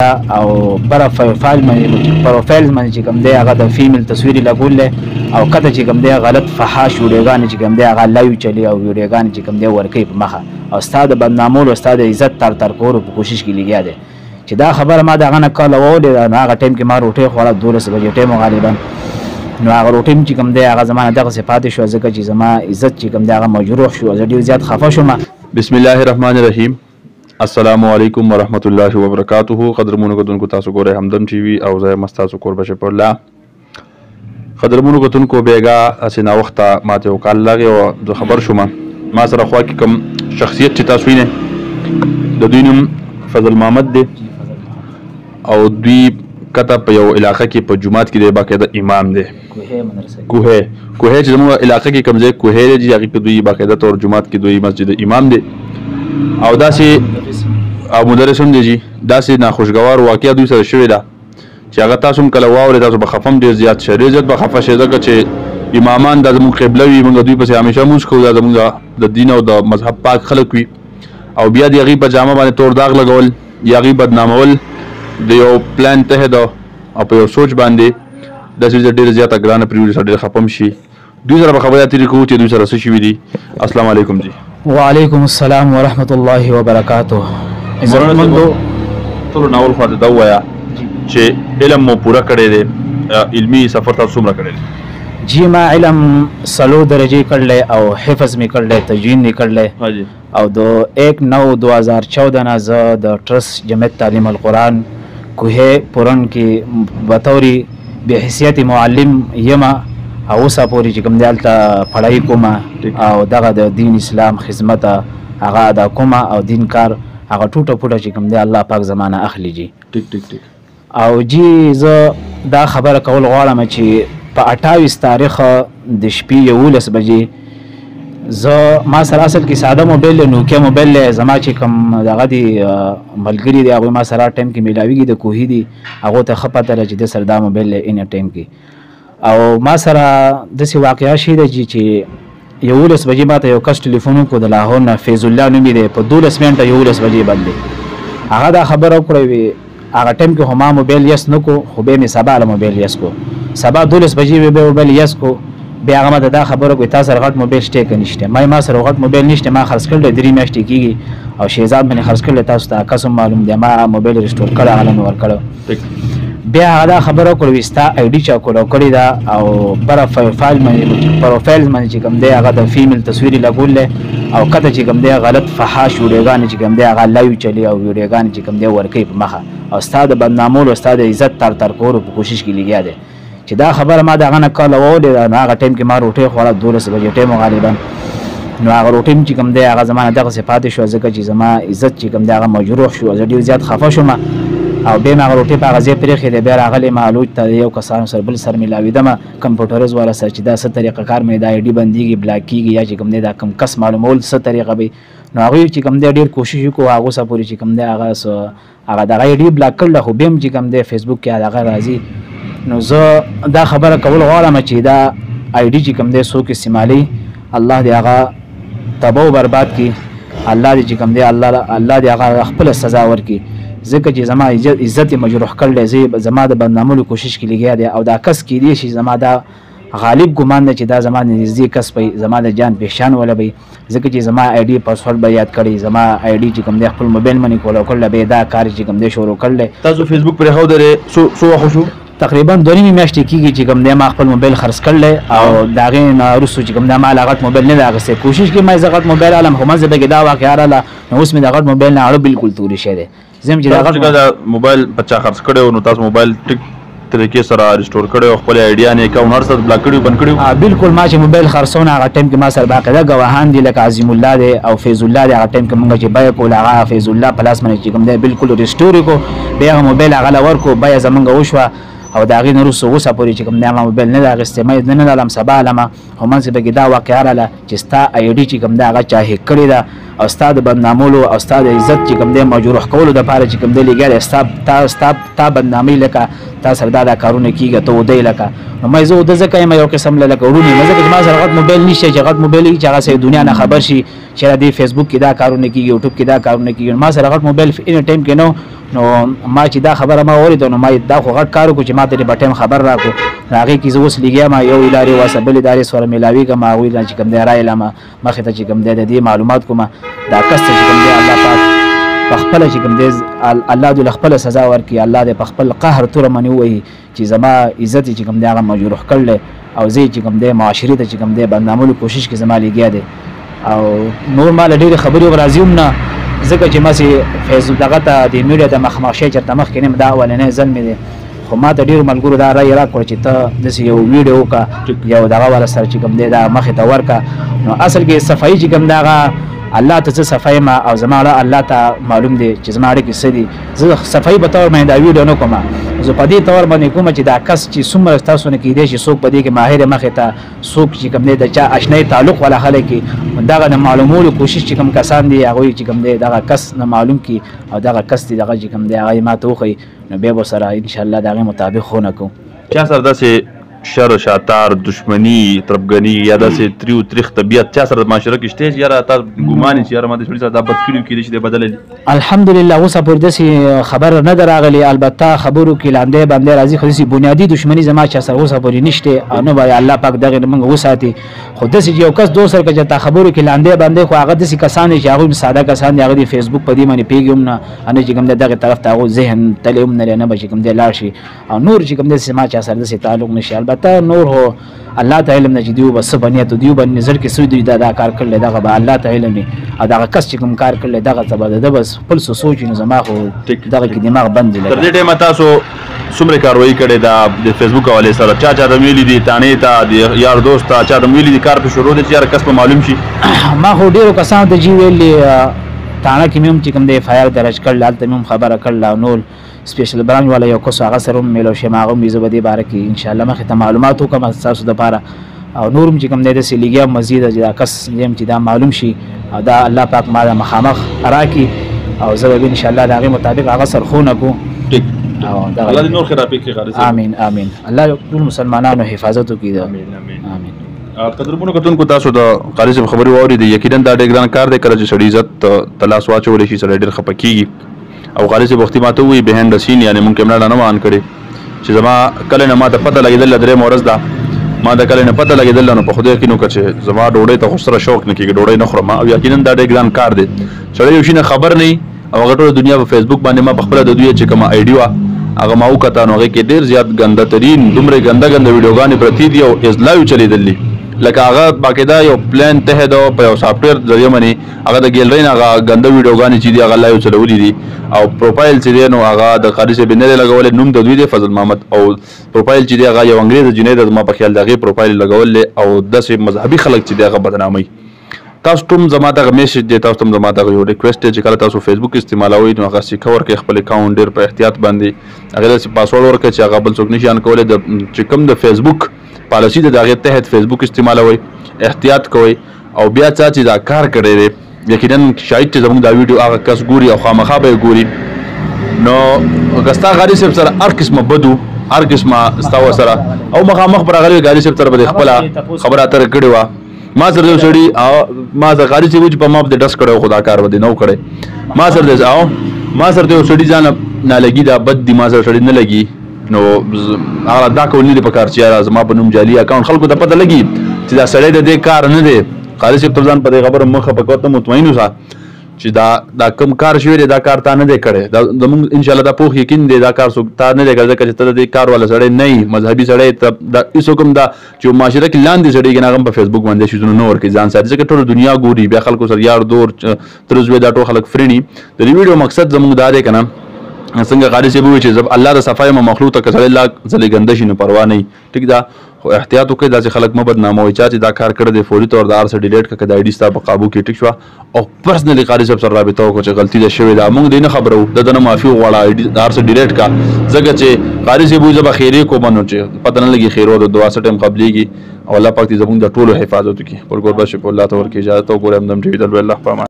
او بر پروفایل باندې چې کوم دی هغه د فیمیل تصویر لګول او کته چې کوم دی غلط فحاش ویډیوګانې چې کوم دی هغه لایو چلی او ویډیوګانې چې کوم دی ورکوي په مخه او استاد بدنامول او استاد عزت تر کولو په کوشش کې لګیا دی چې دا خبره ما دغه نه کاله وولې نو هغه ټایم کې ما روټۍ خوړه 12 بجې ټایم غالبا نو هغه روټۍ چې کوم دی هغه زمانه دغه صفات شو ځکه چې زما عزت چې کوم دی هغه مجروح شو زه ډېر زیات خفه شوم. بسم الله الرحمن الرحیم. السلام علیکم ورحمۃ اللہ وبرکاتہ. قدرمنو کتونکو تاسو ګورئ همدم ټي وي او زه مستاسو کور بشه پر الله. قدرمنو کتونکو بیګا اسنا وخته ماته وکال لغه او د خبر شوم ما سره خوا کې کوم شخصیت چې تاسو یې د دوی نوم فضل محمد دی او دوی کته په یو علاقه کې په جمعات کې د باقاعده امام دی کوه چې زموږ علاقه کې کوم ځای کوه دی هغه کې دوی باقاعده تور جمعات کې دوی مسجد امام دی او داسې او مدرس هم دی جی داسې ناخوشګوار واقعه دوی سره شوې ده چې هغه تاسو هم کله واورئ تاسو به خفه هم ډېر زیات شئ ډېر زیات به خفه شئ ځکه چې امامان دا زموږ قبله وي موږ دوی پسې همیشه مونځ کوو دا زموږ د دین او د مذهب پاک خلک وي او بیا د هغې په جامه باندې تور داغ لګول یا هغې بدنامول د یو پلان تحت او په یو سوچ باندې داسې ډېره زیاته ګرانه پرېږدي سره ډېر خفه هم شي دوی سره به خبرې اترې کوو چې دوی سره څه شوي دي. السلام علیکم جی. وعلیکم السلام ورحمۃ اللہ وبرکاتہ. ټولو ناول خواته دا ووایه چې علم مو پوره کړی دی علمي سفر تاسو څومره کړی دی؟ جی ما علم 3 درجې کړلی او حفظ مې کړلی تجوید مې کړلی او د 1/9/2014 نه زه د ټرست جمعیت تعلیم القرآن کوه پورن کې بطور بحیثیت معلم یما او اوسه پورې چې کوم دی هلته پړهی کومه او دغه د دین اسلام خدمت هغه ادا کومه او دین کار هغه ټوټه پوټه چې کوم دی الله پاک زمانه اخلي جی. او جی زه دا خبره کول غواړم چې په 28 تاریخ د شپې 11 بجې زه ما سره اصل کې ساده موبایل نوکیا موبایل زما چې کوم دغه دی ملګري دی هغوی ما سره ټایم کې میلاویږي د کوهي دي هغو ته ښه پته ده چې د سره دا موبایل ان ټایم کې او ما سره داسې واقعه شوې ده چې 11 بجې ما ته یو کس ټلیفون وکړو د لاهور نه فیض الله نوم یې دی په 12 منټه 11 بجې باندې هغه دا خبره وکړی وي هغه ټایم کې خو ما موبایل یس نه کو خو بیا مې سبا له موبایل یس کو سبا 12 بجې مې بیا موبایل یس کو بیا هغه ما ته دا خبره وکړي تا سره غټ موبایل شته که نشته ما سره غټ موبایل نشته ما خرڅ کړی 3 میاشتې کېږي او شهزاد مې خرڅ کړی تاسو ته قسم معلوم دی ما موبایل ریسټور کړی هغه مې ورکړی بیا هغه دا خبره وکړه ستا آی ډي چا کوډ کړې ده او بره پروفایل باندې چې کوم دی هغه د فیمیل تصویر لګول او کته چې کوم دی غلط فحاش ویډیوګانې چې کوم دی هغه لایو چلی او ویډیوګانې چې کوم دی ورکوي په مخه او استاد بدنامول او استاد عزت تر کولو په کوشش کې لګیا دی چې دا خبره ما دغه نه کاله وولې نو هغه ټایم کې ما روټۍ خوړه 12 بجې ټایم غالبا نو هغه روټۍ چې کوم دی هغه زمانه دغه صفات شو ځکه چې زما عزت چې کوم دی هغه مجروح شو زه ډېر زیات خفه شوم او بیا مې هغه روټۍ په هغه ځای پرېښې دی بیا راغلی ما الوج ته یو کسانو سره بل سره میلاوېدم کمپیوټرز والا سره چې دا څه طریقه کار مې دا آی ډي بندېږي بلاک کېږي یا چې کوم دی دا کم کس معلومول څه طریقه به نو هغوی چې کوم دی ډېر کوشش وکړو هغه اوسه پورې چې کوم دی هغه دغه آی ډي بلاک کړله خو بیا هم چې کوم دی فیسبوک کې هغه راځي نو زه دا خبره کول غواړم چې دا آی ډي چې کوم دی څوک استعمالوي الله دې هغه تباه و برباد کړي الله دې چې کوم دی الله دې هغه خپله سزا ورکړي ځکه چې زما عزت مجروح کړلی زما د بدنامولو کوشش کې لګیا دی او دا کس کیدی شي زما دا غالب ګمان دی چې دا زما نږدې کس به زما د جان پېشان وله به ځکه چې زما آی ډي پاسورډ به یاد کړی زما آی ډي چې کوم دی خپل موبایل باندې کولو کړله به دا کار چې کوم دی شروع کړلی. تاسو فیسبوک پرېښودی څو وخت شو؟ تقریبا 2 میاشتې کېږي چې کوم دی ما خپل موبایل خرڅ کړلی او د هغې نه وروستو چې کوم دی ما لا غټ موبایل نه دی اخیستی کوشش کې ما زه غټ موبایل الم خو منځ کې دا واقعه راغله نو اوس مې د غټ موبایل نه اړه بالکل تورې شوی دی زم چې دا موبایل بچا خرڅ کړی نو تاسو موبایل ټیک طریقې سره ریسټور کړی او خپل آیډیا نه اکاونټ هر څه بلاک کړی بند کړی بالکل ما چې موبایل خرڅونه هغه ټایم کې ما سره باقاعده ګواهان دي لکه عظیم الله دی او فیض الله دی هغه ټایم کې موږ چې بیه کول هغه فیض الله پلاس باندې چې کوم دی بالکل ریسټور کړو بیا هغه موبایل هغه له ورکړو بیه زموږ وشوه او د هغې نه وروسته اوسه پورې چې کوم دی هغه موبایل نه دی اخیستی ما نه لرم سبا علمه خو منځ کې پکې دا واقعه راغله چې ستا آی ډي چې کوم دی هغه چا هیک کړې ده او ستا د بدنامولو او ستا د عزت چې کوم دی مجروح کولو دپاره چې کوم دی لګیا دی تا بدنامي لکه تا سره دا کارونه کېږي ته ودی لکه نو ما زه وده ځکه یم یو قسم لکه وروڼې یم ځکه چې ما سره غټ موبایل نشته چې غټ موبایل وي چې هغه سره دنیا نه خبر شي چې دې فیسبوک کې دا کارونه کېږي یوټیوب کې دا کارونه کېږي ما سره غټ موبایل اني ټایم کې نو ما چې دا خبره ما واورېده نو ما دا خو غټ کار وکړو چې ما ته په ټایم خبر راکړو هغې کې زه اوس لګیا ما یو ادارې واسه بل ادارې سره میلاوېږم هغوی نه چې کوم دی رایلم مخې ته چې کوم دی د دې معلومات کوم دا کس ته چې کوم دی الله پاک په خپله چې کوم دی الله دې له خپله سزا ورکړي الله دې په خپل قهر توره منې ووهي چې زما عزت چې کوم دی هغه مجروح کړلی او زه چې کوم دی معاشرې ته چې کوم دی بدنامولو کوشش کې زما لګیا دی او نور ما له ډېرې خبرې راځي هم نه ځکه چې ما چې فیسبوک دغه ته د میډیا ته مخامخ شی چېرته مخکې نه یم دا اولنی ځل مې دی خو ما ته ډېرو ملګرو دا رایې راکړه چې ته داسې یو ویډیو وکړه یو دغه والا سره چې کوم دی دا مخې ته ورکړه نو اصل کې صفایي چې کوم دی هغه الله ته څه صفایي ما او زما الله ته معلوم دی چې زما اړیکې څه دي زه صفایي په طور باندې دا ویډیو نه کوم زه په دې طور باندې کوم چې دا کس چې څومره ستاسو نه کیدای شي څوک په دې کې ماهر مخې ته څوک چې کوم دی د چا اشنایي تعلق والا خلک دغه نه معلومولو کوشش چې کوم کسان دي هغوی چې کوم دی دغه کس نه معلوم کړي او دغه کس دی دغه چې کوم دی هغه ما ته وښیي نو بیا به سره انشاءالله د هغې مطابق خونه کوو چا سره داسې شر شاتار دشمنی تربګنی یا داسې تریو تریخ طبیعت چا سره معاشره کې شته چې یاره تا ګمان چې یاره ما د سړي سره دا بد کړي کېدای شي دی بدله دي الحمدلله اوسه پورې داسې خبر نه ده راغلې البته خبرو کې لاندې باندې راځي خو داسې بنیادي دشمني زما چا سره اوسه پورې نشته او نه به الله پاک دغې نه موږ وساتي خو داسې چې یو کس دو سره که تا خبرو کې لاندې باندې خو هغه داسې کسان دي چې هغوی ساده کسان دي هغه د فیسبوک په دې باندې پوهېږي هم نه چې کوم دی دغې طرف ته هغو ذهن تللی هم نه لري نه به چې کوم دی لاړ شي او نور چې کوم دی زما چا سره داسې تعلق نه شي البته نور هو الله ته علم نه چې دیو به څه بنیت دیو به نظر کې څه دوی دا کار کړلی دغه به الله ته علم وي او دغه کس چې کوم کار کړلی دغه ته به د ده بس خپل څه سوچ نو زما خو دغه کې دماغ بند دی تر دې ټایمه تاسو څومره کاروایي کړې ده د فیسبوک حوالې سره چا چا ته ویلي دي تانې ته د یار دوست ته چا ته ویلي دي کار پې شروع دی چې یاره کس به معلوم شي ما خو ډېرو کسانو ته جی ویلي تاڼه کې مې هم چې کوم دی اف آی آر درج کړل هلته مې هم خبره کړله او نور سپیشل برانچ والا یو کس هغه سره هم میلاو شم هغه هم زه به دې باره کې انشاءالله مخې ته معلومات وکړم ستاسو دپاره او نور هم چې کوم دی داسې لګیا مزید چې دا کس یم چې دا معلوم شي او دا الله پاک ما دا مخامخ راکړي او زه به انشاءالله د هغې مطابق هغه سره ښونه کړو الله دې نور خیر راپېښ کړي آمین آمین الله ټول مسلمانانو حفاظت وکړي آمین قدرمنو کتونکو تاسو د قاري صاحب خبرې واورېدې یقینا دا ډېر ګران کار دی کله چې سړي عزت ته لاس واچولی شي سړی ډېر خفه کېږي او قاري صاحب وختي ما ته ووایي بهینډ د سین یعنې مونږ کیمره نه آن کړې چې زما کله نه ما ته پته لګېدله درېیمه ورځ ده ما د کله نه پته لګېدله نو په خدای یقین وکړه چې زما ډوډۍ ته خو سره شوق نه کېږي ډوډۍ نه خورم او یقینا دا ډېر ګران کار دی سړی یو شي نه خبر نه وي او هغه ټوله دنیا په فیسبوک باندې ما پخپله د دوی چې کومه آی ډي وه هغه ما وکته نو هغې کې ډېر زیات ګنده ترین دومره ګنده ګنده ویډیوګانې پرتې دي او اضلاع چلېدلي لکه هغه باقاعده یو پلان ته ده په یو سافټویر ذریعه باندې هغه د ګیلرۍ نه هغه ګنده ویډیوګانې چې دي هغه لایو چلولي دي او پروفایل چې دی نو هغه د قاري صاحب نه دی لګولی نوم د دوی دی فضل محمد او پروفایل چې دی هغه یو انګریز جنۍ ده زما په خیال د هغې پروفایل لګولی او داسې مذهبي خلک چې دی هغه بدناموي تاسو ټوم زما دغه میسج دی تاسو ته زما دغه یو ریکویسټ دی چې کله تاسو فیسبوک استعمالوئ نو هغه سیکه ورکړئ خپل اکاونټ ډېر په احتیاط باندې هغې داسې پاسورډ ورکړئ چې هغه بل څوک نشي آن کولی د چې کوم د فیسبوک پالیسي ده د هغې تحت فیسبوک استعمالوئ احتیاط کوئ او بیا چا چې دا کار کړی دی یقینا شاید چې زموږ دا ویډیو هغه کس ګوري او خامخا به یې ګوري نو که ستا غاري صاحب سره هر قسمه بدو هر قسمه ستا ورسره او مخامخ به راغلی غاري صاحب سره به دې خپله خبره اتره کړې وه ما سره یو سړي ما سره غاري صاحب چې په ما به ډس کړی خو دا کار به دې نه و کړی ما سره یو سړي ځان نه لګي دا بد دي ما سره سړي نه لګي نو هغه دا کول نه دي پکار چې یاره زما په نوم جعلي اکاونټ خلکو ته پته لګي چې دا سړی د دې کار نه دی قاري صاحب ته ځان په دې خبره مخه پکوه ته مطمئن اوسه چې دا کوم کار شوی دی دا کار تا نه دی کړی دا زموږ انشاءالله دا پوخ یقین دی دا کار څوک تا نه دی کړی ځکه چې ته د دې کار والا سړی نه یې مذهبي سړی ته دا هېڅ حکم دا چې معاشره کې لاندې سړی کېږي هغه هم په فیسبوک باندې شیزونه نه ورکوي ځان ساتي ځکه ټوله دنیا ګوري بیا خلکو سره یار دور تر زوی دا ټول خلک فري د دې ویډیو مقصد زموږ دا دی که نه څنګه قاري صاحب ووایي چې الله د صفا یم مخلوق ته که سړی لا ځلې ګنده شي نو پروا نه وي ټیک ده خو احتیاط وکړئ داسې خلک مه بدناموئ چا چې دا کار کړی دی فوري طور د هر څه ډیلیټ کړه که د آی ډي ستا په قابو کې ټیک شوه او پرسنلي قاري صاحب سره رابطه وکړه چې غلطي ده شوې ده موږ دې نه خبرو د ده نه معافي وغواړه د هر څه ډیلیټ کړه ځکه چې قاري صاحب وایي زه به خیرې کوم نو چې پته نه لګي خیرو د دعا څه ټایم قبلېږي او الله پاک دې زموږ د ټولو حفاظت وکړي پر ګور بشي په الله ته ورکړي اجازت او ګورې همدم ټي وي د لوی الله په امان